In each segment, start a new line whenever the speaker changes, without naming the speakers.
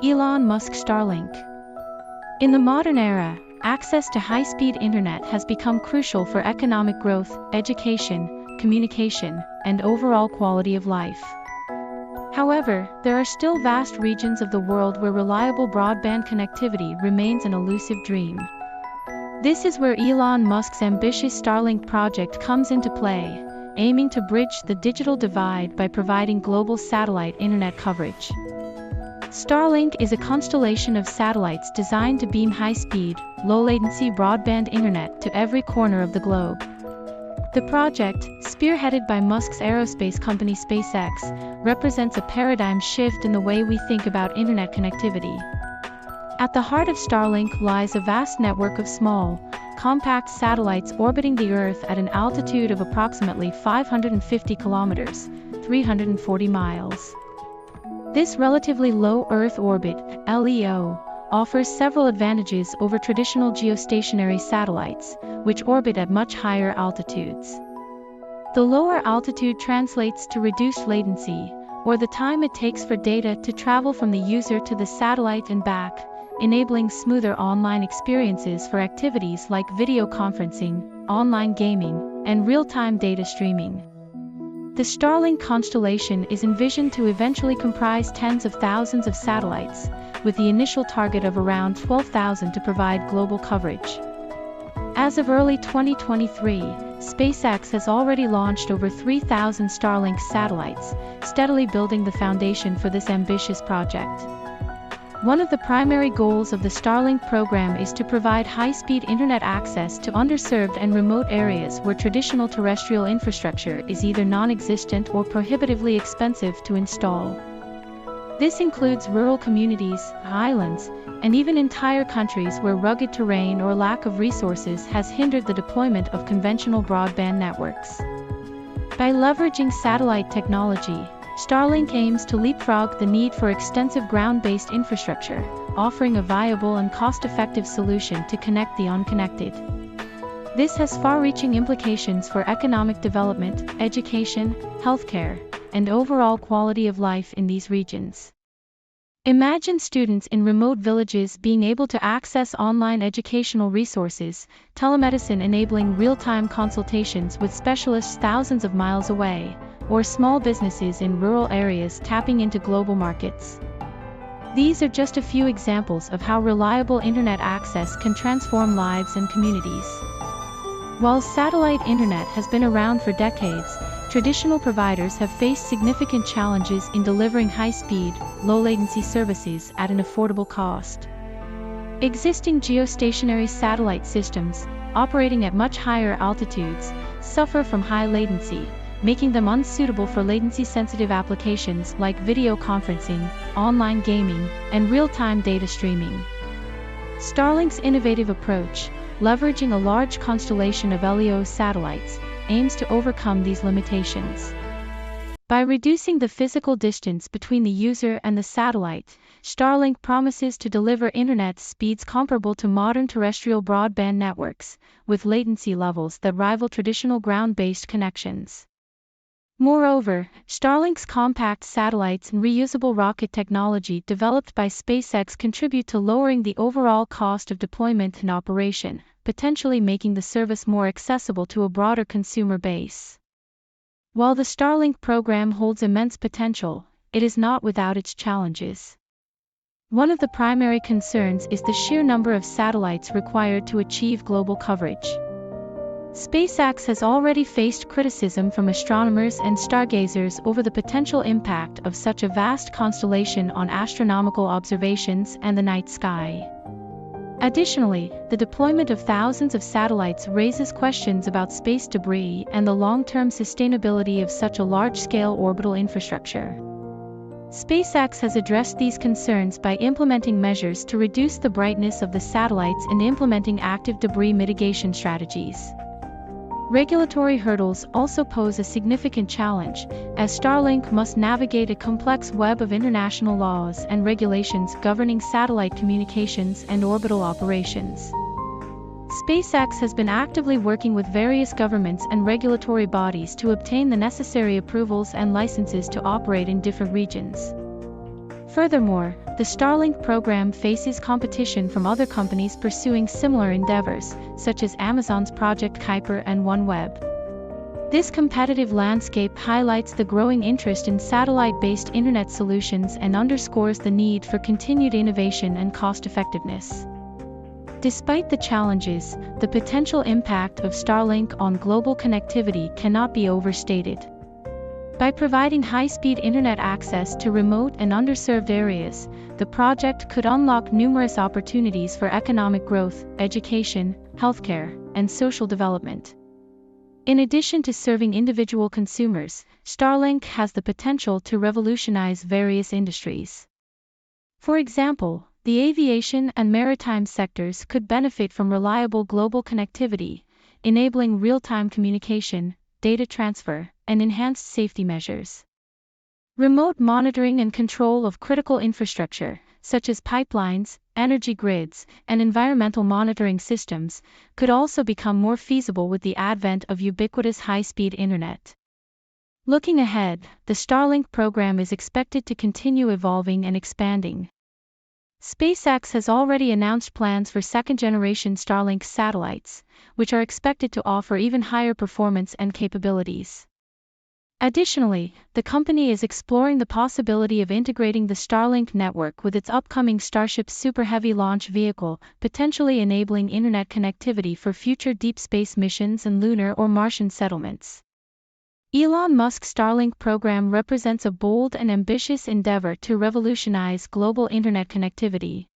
Elon Musk Starlink. In the modern era, access to high-speed internet has become crucial for economic growth, education, communication, and overall quality of life. However, there are still vast regions of the world where reliable broadband connectivity remains an elusive dream. This is where Elon Musk's ambitious Starlink project comes into play, aiming to bridge the digital divide by providing global satellite internet coverage. Starlink is a constellation of satellites designed to beam high-speed, low-latency broadband internet to every corner of the globe. The project, spearheaded by Musk's aerospace company SpaceX, represents a paradigm shift in the way we think about internet connectivity. At the heart of Starlink lies a vast network of small, compact satellites orbiting the Earth at an altitude of approximately 550 kilometers, 340 miles. This relatively low Earth orbit, LEO, offers several advantages over traditional geostationary satellites, which orbit at much higher altitudes. The lower altitude translates to reduced latency, or the time it takes for data to travel from the user to the satellite and back, enabling smoother online experiences for activities like video conferencing, online gaming, and real-time data streaming. The Starlink constellation is envisioned to eventually comprise tens of thousands of satellites, with the initial target of around 12,000 to provide global coverage. As of early 2023, SpaceX has already launched over 3,000 Starlink satellites, steadily building the foundation for this ambitious project. One of the primary goals of the Starlink program is to provide high-speed internet access to underserved and remote areas where traditional terrestrial infrastructure is either non-existent or prohibitively expensive to install. This includes rural communities, islands, and even entire countries where rugged terrain or lack of resources has hindered the deployment of conventional broadband networks. By leveraging satellite technology, Starlink aims to leapfrog the need for extensive ground-based infrastructure, offering a viable and cost-effective solution to connect the unconnected. This has far-reaching implications for economic development, education, healthcare, and overall quality of life in these regions. Imagine students in remote villages being able to access online educational resources, telemedicine enabling real-time consultations with specialists thousands of miles away, or small businesses in rural areas tapping into global markets. These are just a few examples of how reliable internet access can transform lives and communities. While satellite internet has been around for decades, traditional providers have faced significant challenges in delivering high-speed, low-latency services at an affordable cost. Existing geostationary satellite systems, operating at much higher altitudes, suffer from high latency, making them unsuitable for latency-sensitive applications like video conferencing, online gaming, and real-time data streaming. Starlink's innovative approach, leveraging a large constellation of LEO satellites, aims to overcome these limitations. By reducing the physical distance between the user and the satellite, Starlink promises to deliver internet speeds comparable to modern terrestrial broadband networks, with latency levels that rival traditional ground-based connections. Moreover, Starlink's compact satellites and reusable rocket technology developed by SpaceX contribute to lowering the overall cost of deployment and operation, potentially making the service more accessible to a broader consumer base. While the Starlink program holds immense potential, it is not without its challenges. One of the primary concerns is the sheer number of satellites required to achieve global coverage. SpaceX has already faced criticism from astronomers and stargazers over the potential impact of such a vast constellation on astronomical observations and the night sky. Additionally, the deployment of thousands of satellites raises questions about space debris and the long-term sustainability of such a large-scale orbital infrastructure. SpaceX has addressed these concerns by implementing measures to reduce the brightness of the satellites and implementing active debris mitigation strategies. Regulatory hurdles also pose a significant challenge, as Starlink must navigate a complex web of international laws and regulations governing satellite communications and orbital operations. SpaceX has been actively working with various governments and regulatory bodies to obtain the necessary approvals and licenses to operate in different regions. Furthermore, the Starlink program faces competition from other companies pursuing similar endeavors, such as Amazon's Project Kuiper and OneWeb. This competitive landscape highlights the growing interest in satellite-based internet solutions and underscores the need for continued innovation and cost-effectiveness. Despite the challenges, the potential impact of Starlink on global connectivity cannot be overstated. By providing high-speed internet access to remote and underserved areas, the project could unlock numerous opportunities for economic growth, education, healthcare, and social development. In addition to serving individual consumers, Starlink has the potential to revolutionize various industries. For example, the aviation and maritime sectors could benefit from reliable global connectivity, enabling real-time communication, data transfer, and enhanced safety measures. Remote monitoring and control of critical infrastructure, such as pipelines, energy grids, and environmental monitoring systems, could also become more feasible with the advent of ubiquitous high-speed internet. Looking ahead, the Starlink program is expected to continue evolving and expanding. SpaceX has already announced plans for second-generation Starlink satellites, which are expected to offer even higher performance and capabilities. Additionally, the company is exploring the possibility of integrating the Starlink network with its upcoming Starship Super Heavy launch vehicle, potentially enabling internet connectivity for future deep space missions and lunar or Martian settlements. Elon Musk's Starlink program represents a bold and ambitious endeavor to revolutionize global internet connectivity.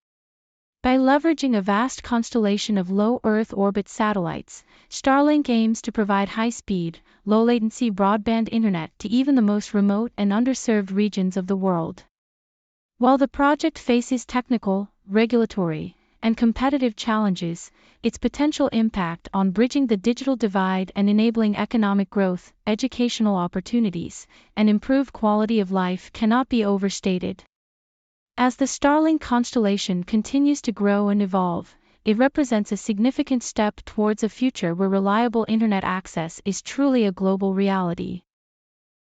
By leveraging a vast constellation of low Earth orbit satellites, Starlink aims to provide high-speed, low-latency broadband internet to even the most remote and underserved regions of the world. While the project faces technical, regulatory, and competitive challenges, its potential impact on bridging the digital divide and enabling economic growth, educational opportunities, and improved quality of life cannot be overstated. As the Starlink constellation continues to grow and evolve, it represents a significant step towards a future where reliable internet access is truly a global reality.